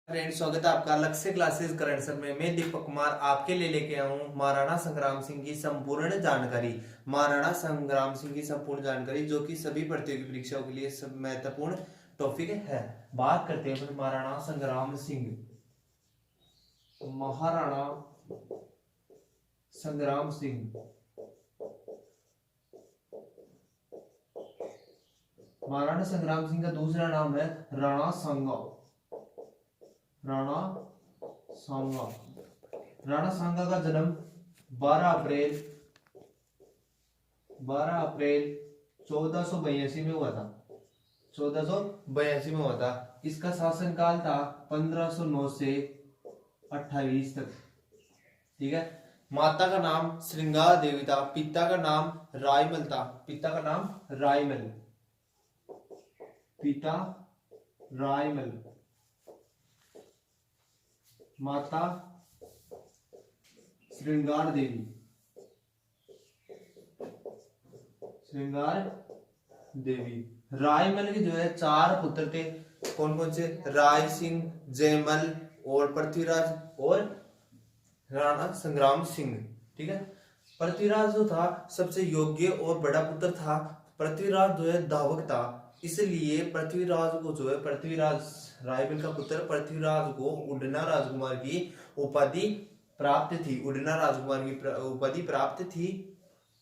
Friend, स्वागत है आपका लक्ष्य क्लासेस करंट में। मैं दीपक कुमार आपके लिए लेके आया हूँ महाराणा संग्राम सिंह की संपूर्ण जानकारी। महाराणा संग्राम सिंह की संपूर्ण जानकारी जो कि सभी प्रतियोगी परीक्षाओं के लिए सब महत्वपूर्ण टॉपिक है। बात करते हैं फिर महाराणा संग्राम सिंह। महाराणा संग्राम सिंह, महाराणा संग्राम सिंह का दूसरा नाम है राणा सांगा। राणा सांगा, राणा सांगा का जन्म 12 अप्रैल 1482 में हुआ था। 1482 में हुआ था। इसका शासनकाल था 1509 से 28 तक। ठीक है। माता का नाम श्रृंगार देवी था। पिता का नाम रायमल था। पिता का नाम रायमल, पिता रायमल, माता श्रृंगार देवी। श्रृंगार देवी। रायमल के जो है 4 पुत्र थे। कौन कौन से? राय सिंह, जयमल और पृथ्वीराज और राणा संग्राम सिंह। ठीक है। पृथ्वीराज जो था सबसे योग्य और बड़ा पुत्र था। पृथ्वीराज जो है धावक था, इसलिए पृथ्वीराज को जो है पृथ्वीराज रायमल का पुत्र पृथ्वीराज को उड़ना राजकुमार की उपाधि प्राप्त थी। उड़ना राजकुमार की उपाधि प्राप्त थी।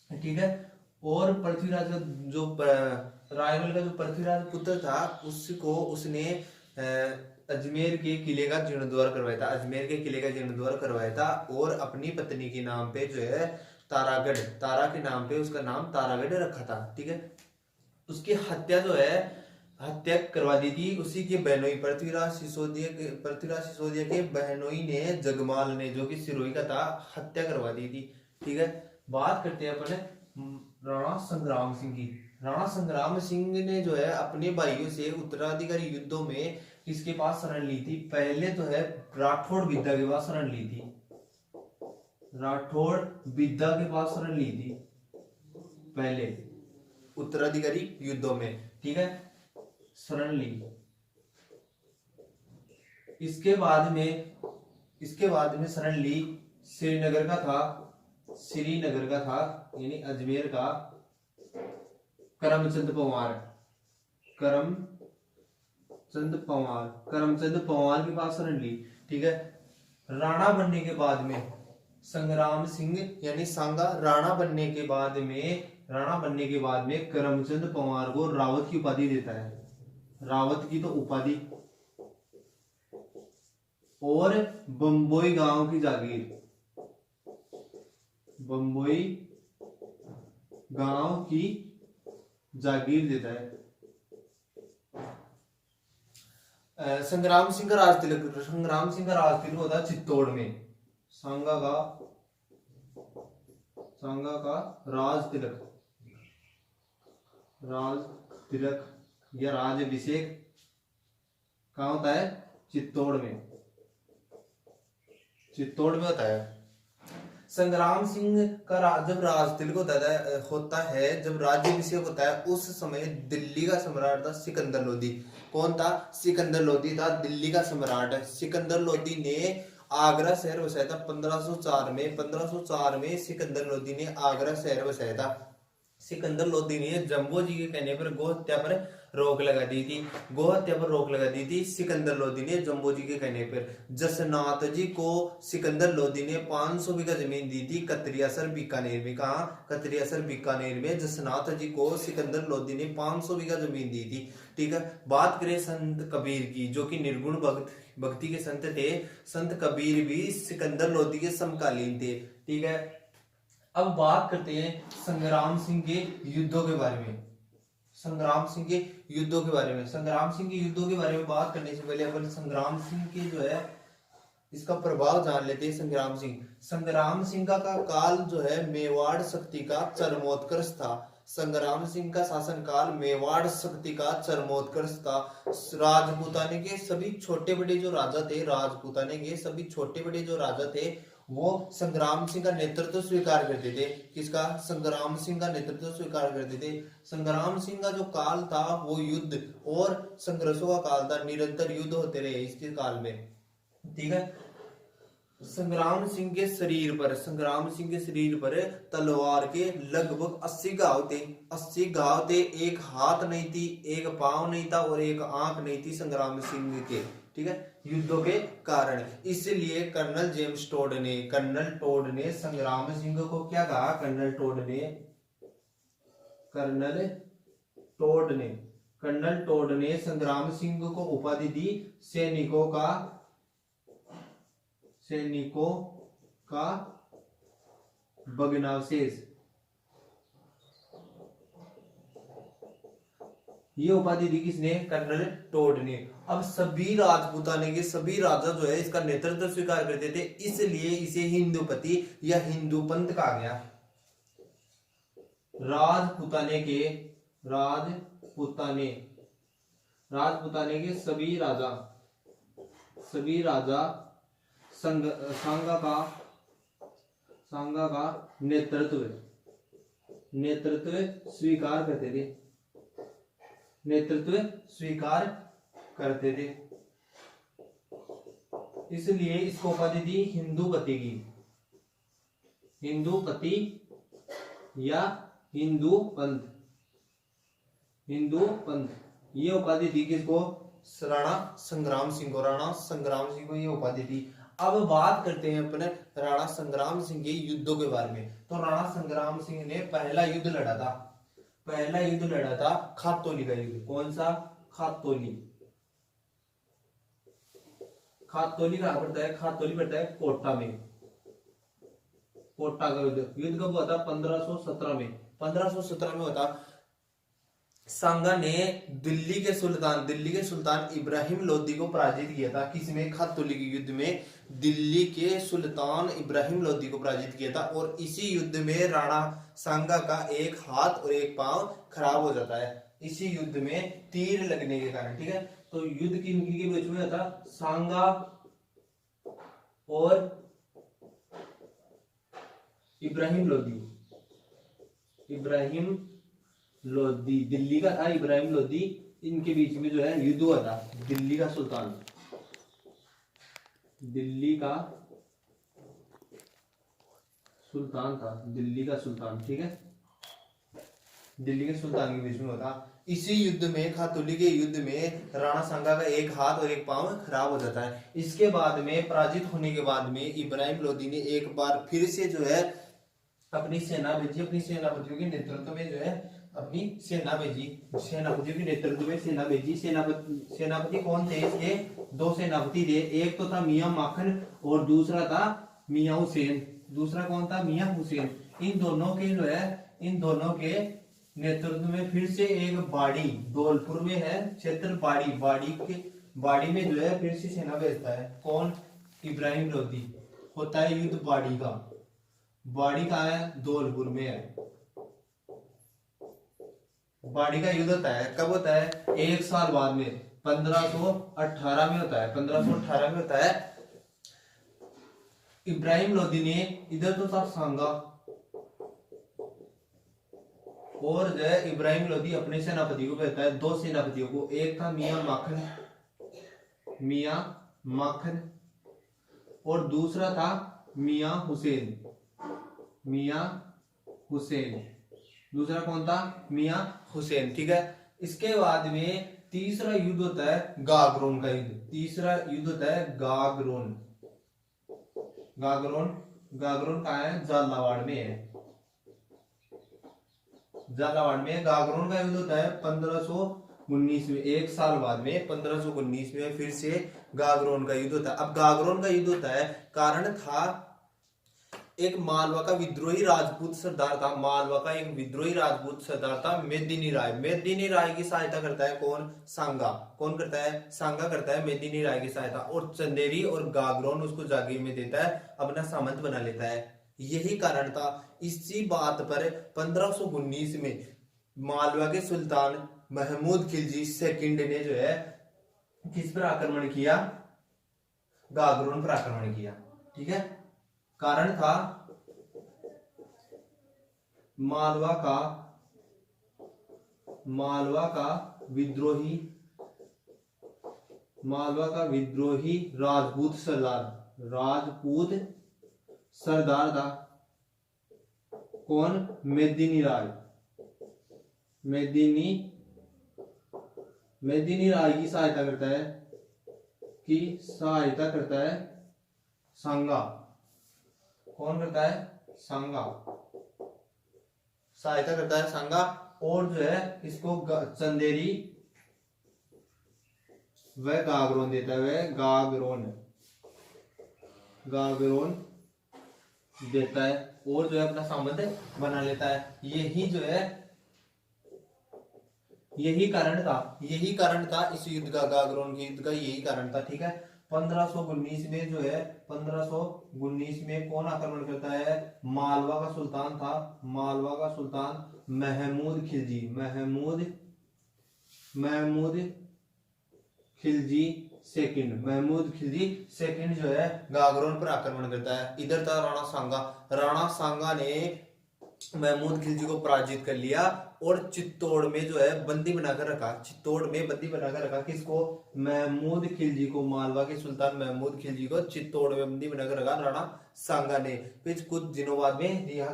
ठीक है। और पृथ्वीराज का जो रायमल का जो पृथ्वीराज पुत्र था उसको उसने अजमेर के किले का जीर्णोद्धार करवाया था। अजमेर के किले का जीर्णोद्धार करवाया था और अपनी पत्नी के नाम पे जो है तारागढ़, तारा के नाम पे उसका नाम तारागढ़ रखा था। ठीक है। उसकी हत्या जो है हत्या करवा दी थी उसी के बहनोई पृथ्वीराज सिसोदिया के बहनोई ने, जगमाल ने, जो कि सिरोही का था, हत्या करवा दी थी। ठीक है। बात करते हैं अपने राणा संग्राम सिंह की। राणा संग्राम सिंह ने जो है अपने भाइयों से उत्तराधिकारी युद्धों में किसके पास शरण ली थी? पहले तो है राठौड़ विद्या के पास शरण ली थी। राठौड़ विद्या के पास शरण ली थी पहले उत्तराधिकारी युद्धों में। ठीक है। शरण ली। इसके बाद में शरण ली श्रीनगर का था, यानी अजमेर का करमचंद पंवार के पास शरण ली। ठीक है। राणा बनने के बाद में संग्राम सिंह यानी सांगा राणा बनने के बाद में करमचंद पंवार को रावत की उपाधि देता है। रावत की तो उपाधि और बंबोई गांव की जागीर, बंबोई गांव की जागीर देता है। संग्राम सिंह का राज तिलक होता है चित्तौड़ में। सांगा का राज तिलक या राजाभिषेक कहाँ होता है? चित्तौड़ में होता है। संग्राम सिंह का जब राज तिलक होता है, जब राज्याभिषेक होता है, उस समय दिल्ली का सम्राट था सिकंदर लोदी। कौन था? सिकंदर लोदी था दिल्ली का सम्राट। सिकंदर लोदी ने आगरा शहर बसाया था 1504 में सिकंदर लोदी ने आगरा शहर बसाया था। सिकंदर लोदी ने जम्बो जी के कहने पर गौ हत्या पर रोक लगा दी थी। सिकंदर लोदी ने जम्बो जी के कहने पर जसनाथ जी को सिकंदर लोदी ने 500 बीघा जमीन दी थी कतरियासर बीकानेर में। कहा? कतरियासर बीकानेर में जसनाथ जी को सिकंदर लोदी ने 500 बीघा जमीन दी थी। ठीक है। बात करें संत कबीर की, जो कि निर्गुण भक्ति के संत थे। संत कबीर भी सिकंदर लोदी के समकालीन थे। ठीक है। अब बात करते हैं संग्राम सिंह के युद्धों के बारे में। संग्राम सिंह के युद्धों के बारे में बात करने से पहले अपन संग्राम सिंह के जो है इसका प्रभाव जान लेते हैं। संग्राम सिंह का काल जो है मेवाड़ शक्ति का चरमोत्कर्ष था। संग्राम सिंह का शासनकाल मेवाड़ शक्ति का चरमोत्कर्ष था। राजपूताने के सभी छोटे बड़े जो राजा थे वो संग्राम सिंह का नेतृत्व स्वीकार करते थे। किसका? संग्राम सिंह का नेतृत्व स्वीकार करते थे। संग्राम सिंह का जो काल था वो युद्ध और संघर्षों का काल था, निरंतर युद्ध होते रहे इसके काल में, ठीक है। संग्राम सिंह के शरीर पर तलवार के लगभग 80 घाव थे। 80 घाव थे, एक हाथ नहीं थी, एक पांव नहीं था और एक आंख नहीं थी संग्राम सिंह के, ठीक है, युद्धों के कारण। इसलिए कर्नल टोड ने संग्राम सिंह को क्या कहा? कर्नल टोड ने संग्राम सिंह को उपाधि दी सैनिकों का भग्नावशेष। ये उपाधि दी किसने? कर्नल टोड ने। अब सभी राजपूताने के सभी राजा जो है इसका नेतृत्व स्वीकार करते थे, इसलिए इसे हिंदूपति या हिंदू पंथ कहा गया। राजपूताने के सभी राजा संघ का नेतृत्व स्वीकार करते थे, इसलिए इसको उपाधि दी हिंदूपति या हिंदू पंथ। ये उपाधि दी किसको? राणा संग्राम सिंह को ये उपाधि दी। अब बात करते हैं अपने राणा संग्राम सिंह के युद्धों के बारे में। तो राणा संग्राम सिंह ने पहला युद्ध लड़ा था खातौली का युद्ध। कौन सा? खातौली कहां पड़ता है? खातौली पड़ता है कोटा में। कोटा का युद्ध कब हुआ था? 1517 में। 1517 में हुआ था। सांगा ने दिल्ली के सुल्तान इब्राहिम लोदी को पराजित किया था। किसमें? खातौली के युद्ध में दिल्ली के सुल्तान इब्राहिम लोदी को पराजित किया था। और इसी युद्ध में राणा सांगा का एक हाथ और एक पांव खराब हो जाता है, इसी युद्ध में तीर लगने के कारण, ठीक है। तो युद्ध किनके के बीच में था? सांगा और इब्राहिम लोदी, दिल्ली का था इब्राहिम लोदी, इनके बीच में जो है युद्ध हुआ था। दिल्ली का सुल्तान, ठीक है, दिल्ली के सुल्तान के बीच में हुआ था। इसी युद्ध में, खातौली के युद्ध में राणा सांगा का एक हाथ और एक पांव खराब हो जाता है। इसके बाद में, पराजित होने के बाद में, इब्राहिम लोदी ने एक बार फिर से जो है अपनी सेना भेजी, अपनी सेनापतियों के नेतृत्व में जो है अपनी सेना भेजी, सेनापतियों के नेतृत्व में सेना भेजी। सेनापति कौन थे इसके? दो सेनापति थे, एक तो था मियां माखन और दूसरा था मियां हुसैन। दूसरा कौन था? मियां हुसैन। इन दोनों के नेतृत्व में फिर से एक बाड़ी, धौलपुर में है क्षेत्र बाड़ी में जो है फिर से सेना भेजता है। कौन? इब्राहिम लोदी। होता है युद्ध बाड़ी का। बाड़ी कहाँ है? धौलपुर में है। बाड़ी का युद्ध होता है, कब होता है? एक साल बाद में, 1518 में होता है। 1518 में होता है। इब्राहिम लोदी ने, इधर तो था सांगा, और जो है इब्राहिम लोदी अपने सेनापति को भेजता है, दो सेनापतियों को। एक था मियां माखन और दूसरा था मियां हुसैन। दूसरा कौन था? मियां हुसैन, ठीक है। इसके बाद में तीसरा युद्ध होता है गागरोन का युद्ध। तीसरा युद्ध होता है गागरोन कहाँ है? झालावाड़ में है। गागरोन का युद्ध होता है 1519 में, एक साल बाद में 1519 में फिर से गागरोन का युद्ध होता है। अब गागरोन का युद्ध होता है, कारण था एक मालवा का विद्रोही राजपूत सरदार था, मेदिनी राय की सहायता करता है कौन? सांगा। कौन करता है? सांगा करता है मेदिनी राय की सहायता, और चंदेरी और गागरोन उसको जागीर में देता है, अपना सामंत बना लेता है। यही कारण था। इसी बात पर 1519 में मालवा के सुल्तान महमूद खिलजी सेकंड ने जो है किस पर आक्रमण किया? गागरोन पर आक्रमण किया, ठीक है। कारण था मालवा का विद्रोही राजपूत सरदार था कौन? मेदिनी राय की सहायता करता है सांगा। कौन करता है? सांगा सहायता करता है सांगा। और जो है इसको चंदेरी वह गागरोन देता है, वह गागरोन देता है और जो है अपना संबंध बना लेता है। यही कारण था इस युद्ध का, गागरोन के युद्ध का यही कारण था। ठीक है। 1519 में जो है 1519 में कौन आक्रमण करता है? मालवा का सुल्तान था, महमूद खिलजी सेकंड जो है गागरोन पर आक्रमण करता है। इधर था राणा सांगा ने महमूद खिलजी को पराजित कर लिया और चित्तौड़ में जो है बंदी बनाकर रखा। किसको? महमूद खिलजी को, मालवा के सुल्तान महमूद खिलजी को चित्तौड़ में बंदी बनाकर रखा राणा सांगा ने। फिर कुछ दिनों बाद में रिहा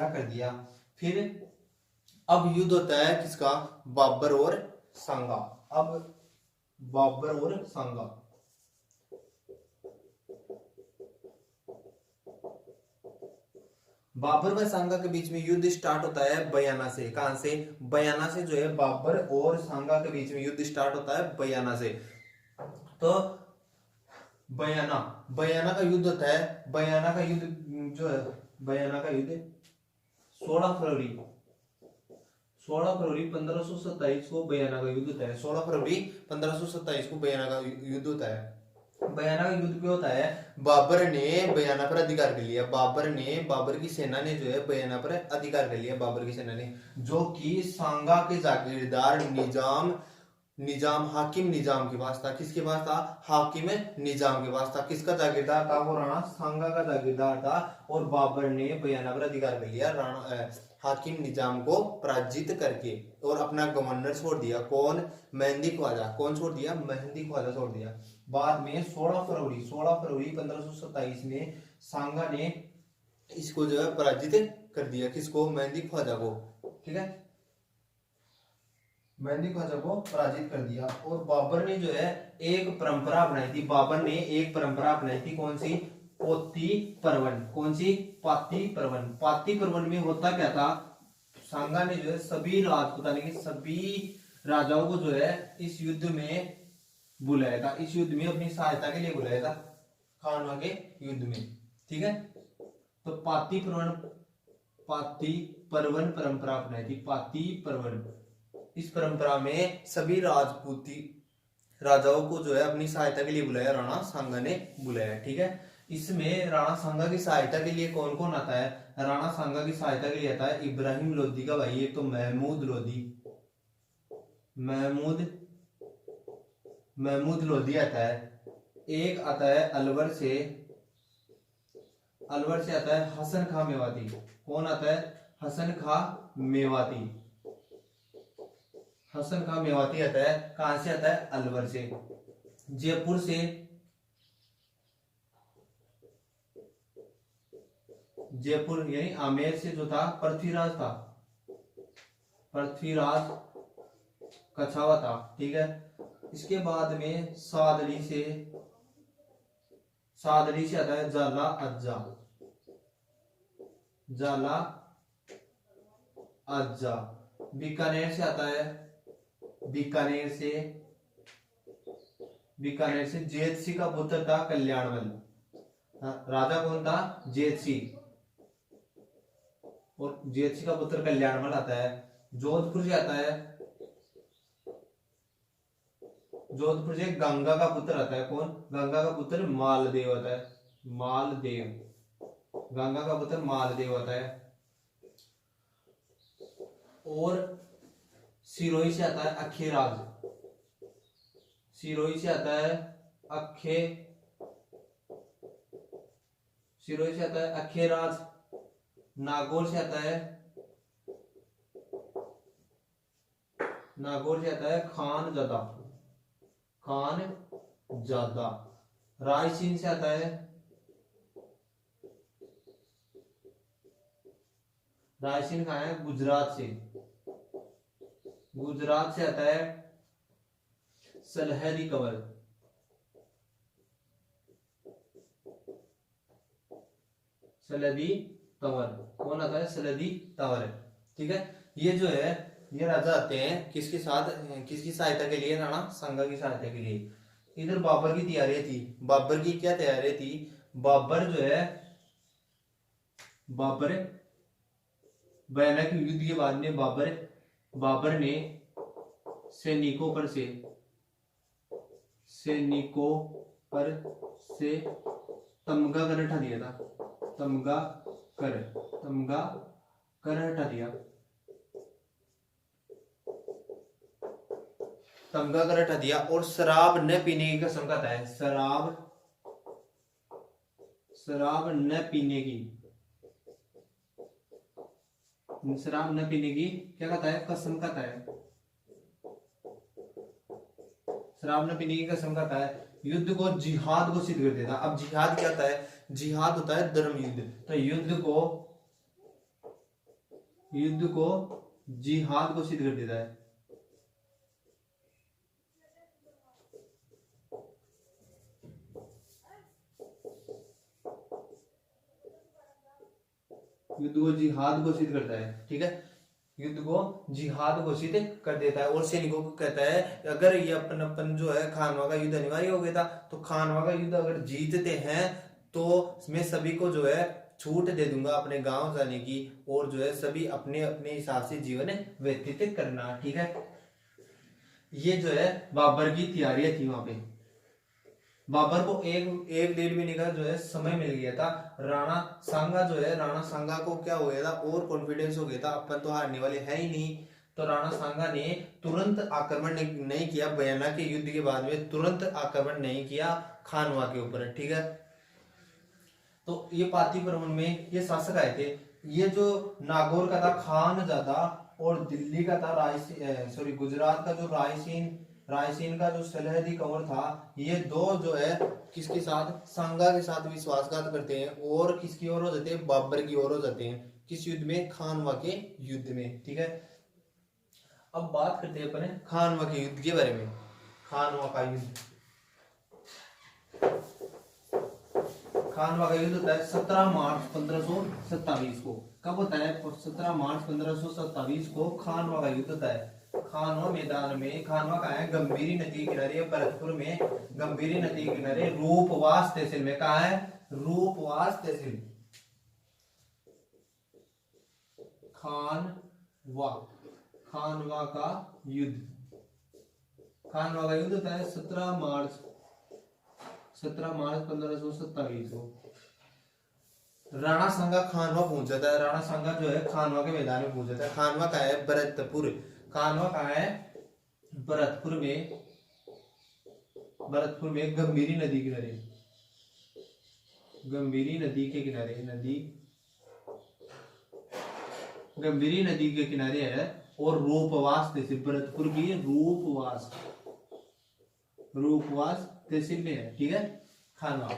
कर दिया। फिर अब युद्ध होता है किसका? बाबर और सांगा। बाबर व सांगा के बीच में युद्ध स्टार्ट होता है बयाना से। कहां से? बयाना से जो है बाबर और सांगा के बीच में युद्ध स्टार्ट होता है बयाना से। तो बयाना का युद्ध होता है। बयाना का युद्ध 16 फरवरी 1527 को बयाना का युद्ध होता है। 16 फरवरी 1527 को बयाना का युद्ध होता है। बयाना का युद्ध क्यों होता है? बाबर ने बयाना पर अधिकार कर लिया। बाबर की सेना ने जो है बयाना पर अधिकार कर लिया। बाबर की सेना ने, जो कि सांगा के जागीरदार हाकिम निजाम के पास था। किसके पास था? हाकिम निजाम के पास था। किसका जागीरदार था? वो राणा सांगा का जागीरदार था। और बाबर ने बयाना पर अधिकार कर लिया हाकिम निजाम को पराजित करके और अपना गवर्नर छोड़ दिया। कौन? मेहंदी ख्वाजा। कौन छोड़ दिया? मेहंदी ख्वाजा छोड़ दिया। बाद में 16 फरवरी 1527 में सांगा ने इसको जो है पराजित कर दिया। किसको? मेहंदी ख्वाजा को। ठीक है, मेहंदी ख्वाजा को पराजित कर दिया। और बाबर ने जो है एक परंपरा अपनाई थी। कौन सी? पोती परवन। कौन सी? पाती परवन में होता क्या था? सांगा ने जो है सभी राजपूताने के सभी राजाओं को जो है इस युद्ध में बुलाया था। इस युद्ध में अपनी सहायता के लिए बुलाया था, खानवा के युद्ध में। ठीक है, तो पाती परवन परंपरा अपनाई थी। पाती परवन, इस परंपरा में सभी राजपूती राजाओं को जो है अपनी सहायता के लिए बुलाया, राणा सांगा ने बुलाया। ठीक है, इसमें राणा सांगा की सहायता के लिए कौन कौन आता है? राणा सांगा की सहायता के लिए आता है इब्राहिम लोदी का भाई, एक तो महमूद लोदी आता है। एक आता है अलवर से आता है हसन खां मेवाती। कौन आता है? हसन खां मेवाती आता है। कहां से आता है? अलवर से। जयपुर से यानी आमेर से जो था पृथ्वीराज कछावा था। ठीक है, इसके बाद में सादरी से आता है जाला अज्जा। बीकानेर से आता है बीकानेर से जेतसी का पुत्र था कल्याणमल। राजा कौन था? जेतसी, और जेतसी का पुत्र कल्याणमल आता है। जोधपुर से आता है गंगा का पुत्र आता है। कौन? गंगा का पुत्र मालदेव आता है। गंगा का पुत्र मालदेव आता है। और सिरोही से आता है अखेराज। सिरोही से आता है अखेराज, नागौर से आता है, नागौर से आता है खानजादा, खानजादा। रायसीन से आता है, रायसीन कहाँ है, गुजरात से, गुजरात से आता है सलहदी कंवर, सलहदी तंवर। कौन आता है, सलहदी तंवर। ठीक है, ये जो है ये राजा आते हैं किसके साथ, किसकी सहायता के लिए, राणा सांगा की सहायता के लिए। इधर बाबर की तैयारी थी, बाबर की क्या तैयारी थी, बाबर जो है, बाबर भयानक युद्ध के बाद में बाबर ने सैनिकों पर से तमगा कर हटा दिया था, तमगा कर हटा दिया, तमगा कर हटा दिया। और शराब न पीने की कसम खाता है, शराब न पीने की, शराब न पीने की क्या कहता है, कसम खाता है, शराब न पीने की कसम खाता है। युद्ध को जिहाद घोषित कर देता। अब जिहाद क्या होता है, जिहाद होता है धर्म युद्ध। तो युद्ध को जिहाद घोषित कर देता है। युद्ध को जिहाद घोषित करता है। ठीक है, युद्ध को जिहाद घोषित कर देता है और सैनिकों को कहता है अगर ये अपन जो है खानवा का युद्ध अनिवार्य हो गया था, तो खानवा का युद्ध अगर जीतते हैं तो मैं सभी को जो है छूट दे दूंगा अपने गांव जाने की, और जो है सभी अपने अपने हिसाब से जीवन व्यतीत करना। ठीक है, ये जो है बाबर की तैयारियां थी। वहां पे बाबर को एक डेढ़ महीने का जो है समय मिल गया था। राणा सांगा जो है, राणा सांगा को क्या हो गया था, और कॉन्फिडेंस हो गया था अपन तो हारने वाले है ही नहीं। तो राणा सांगा ने तुरंत आक्रमण नहीं किया, बयाना के युद्ध के बाद में तुरंत आक्रमण नहीं किया खानवा के ऊपर। ठीक है, तो ये पाती परवन में ये शासक आए थे। ये जो नागौर का था खानजादा, और दिल्ली का था गुजरात का जो रायसीन का जो सलहदी कंवर था, ये दो जो है किसके साथ, सांगा के साथ विश्वासघात करते हैं, और किसकी ओर हो जाते हैं, बाबर की ओर हो जाते हैं। किस युद्ध में, खानवा के युद्ध में। ठीक है, अब बात करते हैं अपन खानवा के युद्ध के बारे में। खानवा का युद्ध, खानवा का युद्ध होता है 17 मार्च 1527 को। कब होता है, 17 मार्च 1527 को खानवा का युद्ध होता है। खानवा मैदान में, खानवा का है गंभीरी नदी के किनारे, भरतपुर में गंभीरी नदी के किनारे रूपवास तहसील में। कहा है, रूपवास तहसील। खानवा का युद्ध, खानवा का युद्ध होता है 17 मार्च 1527 को। राणा सांगा खानवा पहुंच जाता है। राणा सांगा जो है खानवा के मैदान में पहुंच जाता है। खानवा का है भरतपुर, खानवा का है भरतपुर में गंभीरी नदी किनारे, गंभीरी नदी के किनारे, गंभीरी नदी के किनारे है। और रूपवास तहसील, भरतपुर की रूपवास तहसील में है। ठीक है, खानवा,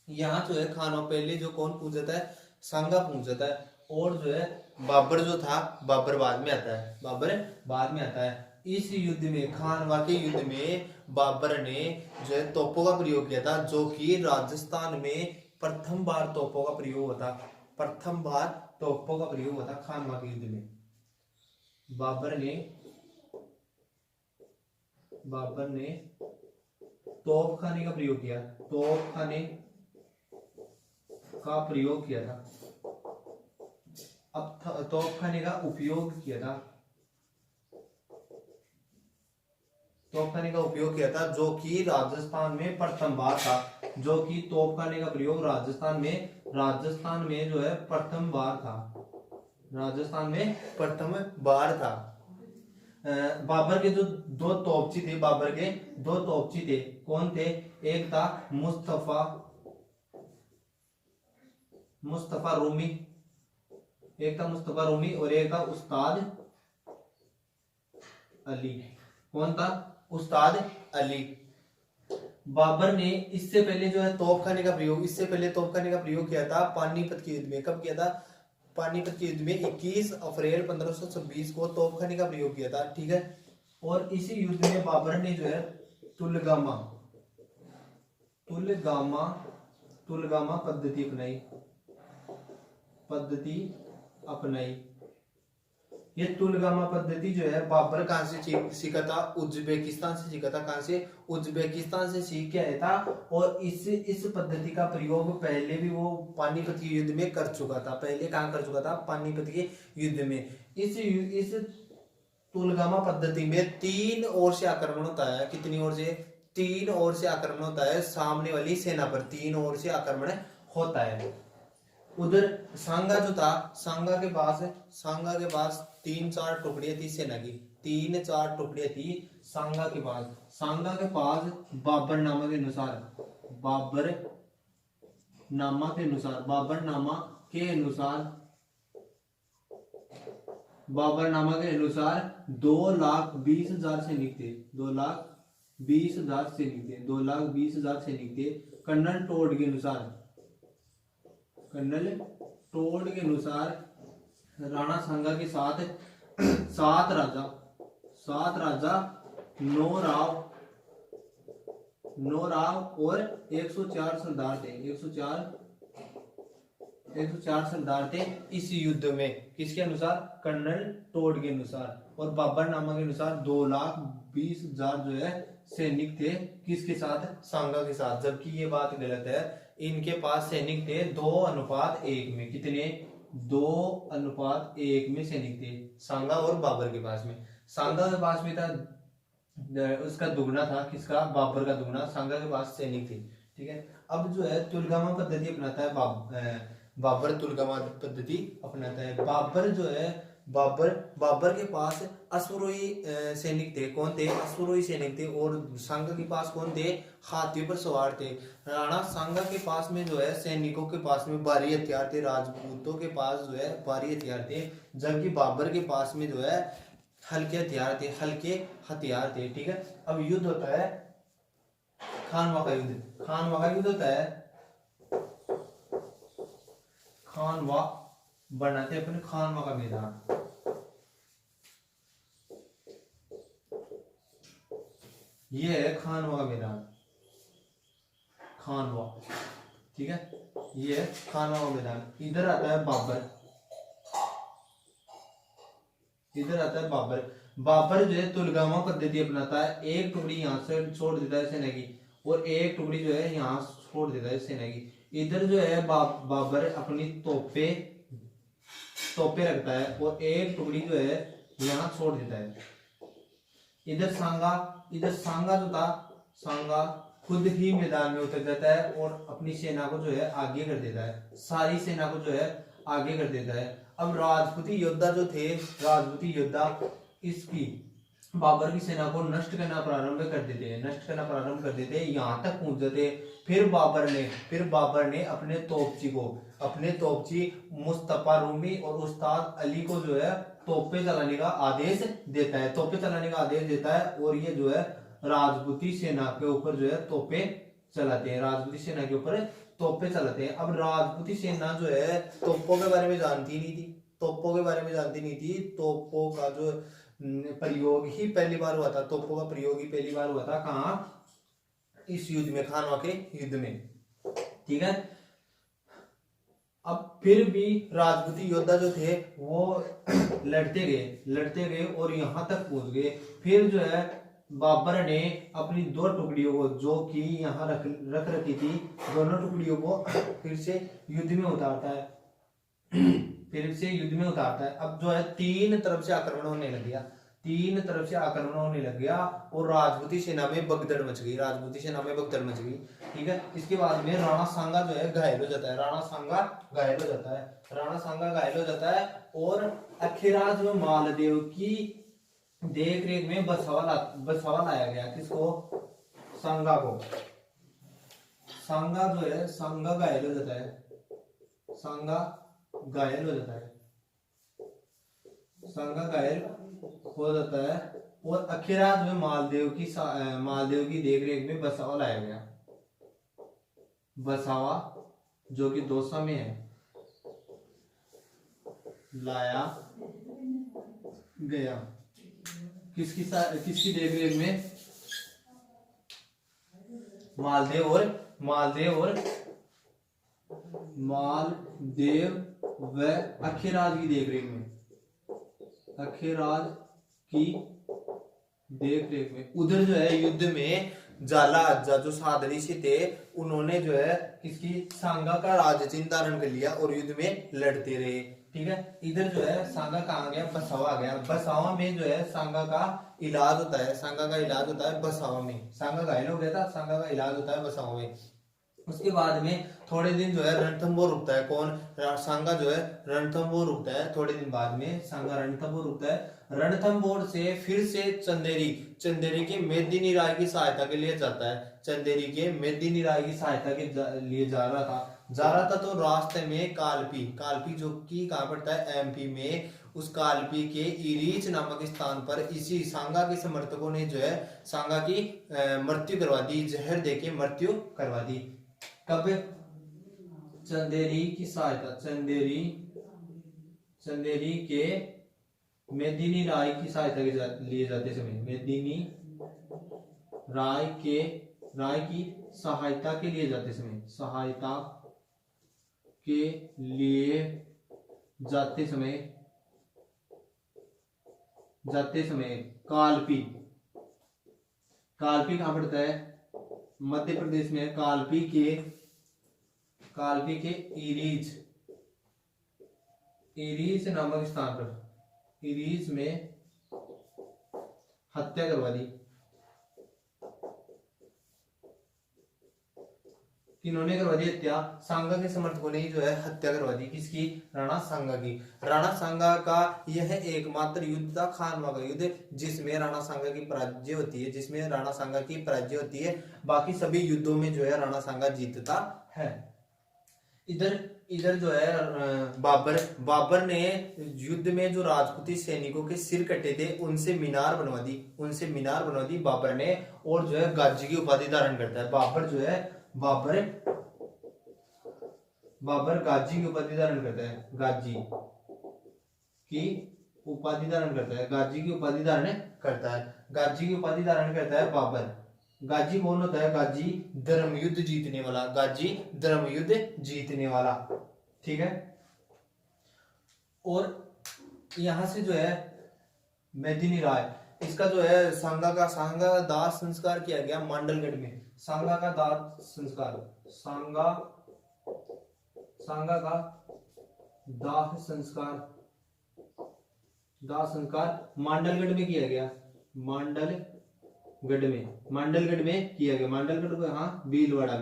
यहाँ जो है खानवा पहले जो कौन पूछ जाता है, सांगा पूछ जाता है। और जो है बाबर जो था, बाबर बाद में आता है। इस युद्ध में, खानवा के युद्ध में बाबर ने जो है तोपों का प्रयोग किया था, जो कि राजस्थान में प्रथम बार तोपों का प्रयोग हुआ था। खानवा के युद्ध में बाबर ने तोपखाने का प्रयोग किया, था। अब तोपखाने का उपयोग किया था, जो कि राजस्थान में प्रथम बार था। जो कि तोपखाने का प्रयोग राजस्थान में जो है प्रथम बार था। बाबर के जो दो तोपची थे, कौन थे, एक था मुस्तफा मुस्तफा रूमी, एक था मुस्तफा रूमी और एक था उस्ताद अली। कौन था? उस्ताद अली। बाबर ने इससे पहले जो है तोपखाने का प्रयोग, इससे पहले तोपखाने का प्रयोग किया था पानीपत के युद्ध में। कब किया था? पानीपत के युद्ध में 21 अप्रैल 1526 को तोपखाने का प्रयोग किया था, ठीक है। और इसी युद्ध में बाबर ने जो है तुलगामा तुलगामा तुलगामा पद्धति अपनाई। ये तुलगामा पद्धति जो है बाबर कहां से सीखा था? उज्बेकिस्तान से सीखा था। कहां से? उज्बेकिस्तान से सीख के आया था। और इस पद्धति का प्रयोग पहले भी वो पानीपत के युद्ध में कर चुका था। पहले कहां कर चुका था? पानीपत के युद्ध में। इस तुलगामा पद्धति में 3 ओर से आक्रमण होता है। कितनी ओर से? 3 ओर से आक्रमण होता है सामने वाली सेना पर। 3 ओर से आक्रमण होता है। उधर सांगा जो था, सांगा के पास 3-4 टुकड़ियां थी सेना की। 3-4 टुकड़ियां थी सांगा के पास। सांगा के पास बाबरनामा के अनुसार 2,20,000 सैनिक थे। 2,20,000 सैनिक थे। कर्नल टोड के अनुसार राणा सांगा के साथ 7 राजा 9 राव और 104 सरदार थे। 104 सरदार थे इस युद्ध में। किसके अनुसार? कर्नल टोड के अनुसार। और बाबरनामा के अनुसार 2,20,000 जो है सैनिक थे। किसके साथ? सांगा के साथ। जबकि ये बात गलत है। इनके पास सैनिक थे 2:1 में। कितने? 2:1 में सैनिक थे सांगा और बाबर के पास में। सांगा के पास में था, उसका दुगना था। किसका? बाबर का दुगना। सांगा के पास सैनिक थे, ठीक है। अब जो है तुलगामा पद्धति अपनाता है बाबर तुलगामा पद्धति अपनाता है। बाबर जो है बाबर के पास अश्वरोही सैनिक थे। कौन थे? अश्वरोही सैनिक थे। और सांगा के पास कौन थे? हाथियों पर सवार थे। राणा सांगा के पास में जो है सैनिकों के पास में भारी हथियार थे। राजपूतों के पास जो है भारी हथियार थे। जबकि बाबर के पास में जो है हल्के हथियार थे, ठीक है। अब युद्ध होता है खानवा का युद्ध होता है। खानवा बनाते अपने खानवा का मैदान। ये है खानवा का मैदान, खानवा, ठीक है। ये है खानवा का मैदान। इधर आता है बाबर जो है तुलगामा पद्धति अपनाता है। एक टुकड़ी यहाँ से छोड़ देता है सेना की और एक टुकड़ी जो है यहाँ छोड़ देता है सेना की। इधर जो है बाबर अपनी तोपे रखता है और एक टुकड़ी जो है यहाँ छोड़ देता है। इधर सांगा जो था, सांगा खुद ही मैदान में उतर जाता है और अपनी सेना को जो है आगे कर देता है। सारी सेना को जो है आगे कर देता है। अब राजपूती योद्धा जो थे, इसकी बाबर की सेना को नष्ट करना प्रारंभ कर देते यहाँ तक पहुंच जाते। फिर बाबर ने अपने तोपची मुस्तफा रूमी और उस्ताद अली को जो है तोपे चलाने का आदेश देता है। और ये जो है राजपूती सेना के ऊपर जो है तोपे चलाते हैं। अब राजपूती सेना जो है तोपों के बारे में जानती नहीं थी। तोपों का जो प्रयोग ही पहली बार हुआ था। कहाँ? इस युद्ध में, खानवा के युद्ध में, ठीक है। अब फिर भी राजपूती योद्धा जो थे वो लड़ते गए और यहाँ तक पहुंच गए। फिर जो है बाबर ने अपनी 2 टुकड़ियों को जो कि यहाँ रख रखी थी, दोनों टुकड़ियों को फिर से युद्ध में उतारता है। अब जो है 3 तरफ से आक्रमण होने लग गया और राजपूती सेना में भगदड़ मच गई। ठीक है। इसके बाद में राणा सांगा जो है घायल हो जाता है। और अखिरा जो मालदेव की देख रेख में बसावा लाया गया। किसको? सांगा को। सांगा घायल हो जाता है। सांगा घायल हो जाता है, सांगा घायल हो जाता है। और अखिराज में मालदेव की देखरेख में बसावा लाया गया, बसावा जो कि दौसा में है, लाया गया। किसकी देखरेख में? मालदेव व अखिराज की देखरेख में, अखिराज की देखरेख में। उधर जो है युद्ध में जाला अज्जा जो सादरी से थे, उन्होंने जो है किसकी? सांगा का राज चिन्ह धारण कर लिया और युद्ध में लड़ते रहे। ठीक है, इधर जो है सांगा कहाँ गया? बसावा आ गया। बसावा में जो है सांगा का इलाज होता है, सांगा का इलाज होता है बसावा में। सांगा घायल हो गया था, सांगा का इलाज होता है बसावा में। उसके बाद में थोड़े दिन जो है रणथंभोर रुकता है। कौन? सांगा जो है रणथंभोर रुकता है। थोड़े दिन बाद में सांगा रणथंभोर रुकता है। रणथंभोर से फिर से चंदेरी के मेदिनी राय की सहायता के लिए जाता है। चंदेरी के मेदिनी राय की सहायता के लिए जा रहा था। तो रास्ते में कालपी जो कि कहाँ पड़ता है? एमपी में। उस कालपी के इरीच नामक स्थान पर इसी सांगा के समर्थकों ने जो है सांगा की मृत्यु करवा दी, जहर देके मृत्यु करवा दी। कब? चंदेरी की सहायता, चंदेरी के मेदिनी राय की सहायता के लिए जाते समय, मेदिनी राय की सहायता के लिए जाते समय, सहायता के लिए जाते समय कालपी कहाँ पड़ता है? मध्य प्रदेश में। कालपी के इरीज नामक स्थान पर, इरीज में हत्या करवा दी। किन्होंने करवा दी हत्या? सांगा के समर्थकों ने जो है हत्या करवा दी। किसकी? राणा सांगा की। राणा सांगा का यह एकमात्र युद्ध था, खानवा का युद्ध, जिसमें राणा सांगा की पराजय होती है। बाकी सभी युद्धों में जो है राणा सांगा जीतता है। इधर जो है बाबर ने युद्ध में जो राजपूती सैनिकों के सिर कटे थे, उनसे मीनार बनवा दी बाबर ने। और जो है गाजी की उपाधि धारण करता है। बाबर गाजी की उपाधि धारण करता है। गाजी की उपाधि धारण करता है बाबर। गाजी कौन होता है? गाजी धर्मयुद्ध जीतने वाला। ठीक है, और यहां से जो है मेदिनी राय, इसका जो है सांगा का दाह संस्कार किया गया मांडलगढ़ में। सांगा का दाह संस्कार मांडलगढ़ में किया गया। मांडलगढ़ में किया गया। मांडलगढ़ को हाँ भीलवाड़ा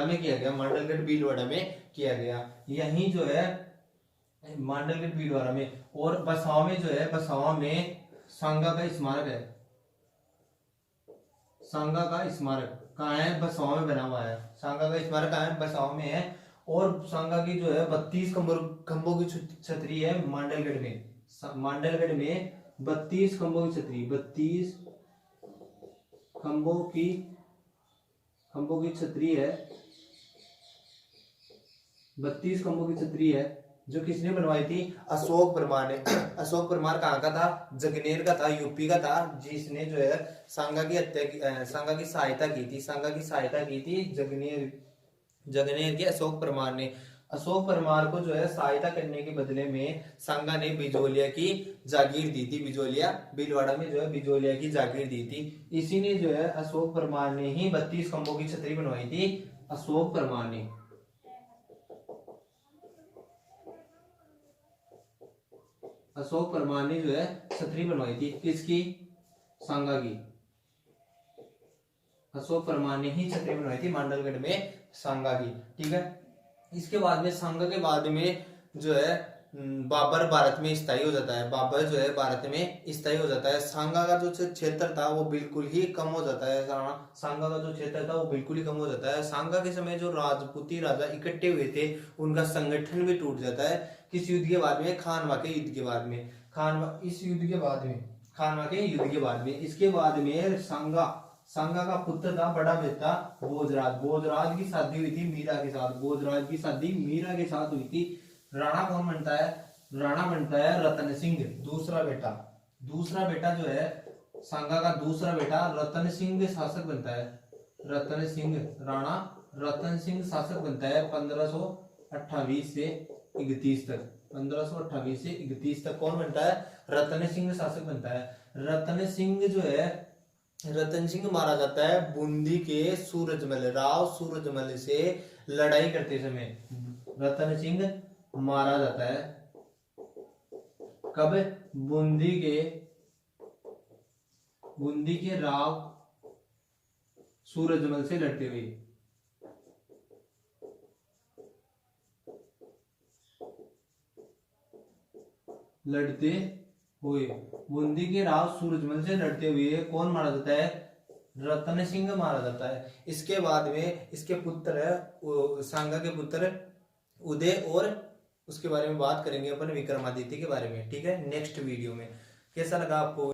में किया गया। मांडलगढ़ भीलवाड़ा में किया गया। यही जो है मांडलगढ़ भीलवाड़ा में। और बसावा में जो है, बसावा में सांगा का स्मारक है। सांगा का स्मारक कहाँ है? बसावा में बना हुआ है। सांगा का स्मारक कहाँ है? बसावा में है। और सांगा की जो है 32 खंभों की छतरी है मांडलगढ़ में। 32 खंभों की छतरी, 32 खंभों की छतरी है। 32 खंभों की छतरी है, जो किसने बनवाई थी? अशोक परमार ने। अशोक परमार कहाँ का था? जगनेर का था, यूपी का था, जिसने जो है सांगा की सहायता की थी जगनेर के अशोक परमार ने। अशोक परमार को जो है सहायता करने के बदले में सांगा ने बिजोलिया की जागीर दी थी। भीलवाड़ा में जो है बिजोलिया की जागीर दी थी। इसी ने जो है अशोक परमार ने ही 32 खंभों की छतरी बनवाई थी। अशोक परमार ने जो है छतरी बनवाई थी। किसकी? सांगा की। अशोक परमार ने ही छतरी बनवाई थी मांडलगढ़ में सांगा की। ठीक है, इसके बाद में सांगा के बाद में जो है बाबर भारत में स्थायी हो जाता है, बाबर जो है भारत में स्थायी हो जाता है। सांगा का जो क्षेत्र था वो बिल्कुल ही कम हो जाता है, सांगा का जो क्षेत्र था वो बिल्कुल ही कम हो जाता है। सांगा के समय जो राजपूती राजा इकट्ठे हुए थे उनका संगठन भी टूट जाता है। किस युद्ध के बाद में? खानवा के युद्ध के बाद में। खानवा इस युद्ध के बाद में, खानवा के युद्ध के बाद में, इसके बाद में सांगा का पुत्र था बड़ा बेटा भोजराज। भोजराज की शादी हुई थी मीरा के साथ, भोजराज की शादी मीरा के साथ हुई थी। राणा कौन बनता है? राणा बनता है रतन सिंह, दूसरा बेटा। दूसरा बेटा जो है सांगा का दूसरा बेटा रतन सिंह शासक बनता है। रतन सिंह राणा रतन सिंह शासक बनता है 1528 से 31 तक। 1528 से 31 तक कौन बनता है? रतन सिंह शासक बनता है। रतन सिंह जो है, रतन सिंह मारा जाता है बूंदी के सूरजमल, राव सूरजमल से लड़ाई करते समय। रतन सिंह मारा जाता है कब? बूंदी के राव सूरजमल से लड़ते हुए। बूंदी के राव सूरजमल से लड़ते हुए कौन मारा जाता है? रतन सिंह मारा जाता है। इसके बाद में इसके पुत्र है सांगा के पुत्र उदय, और उसके बारे में बात करेंगे अपन विक्रमादित्य के बारे में, ठीक है, नेक्स्ट वीडियो में। कैसा लगा आपको?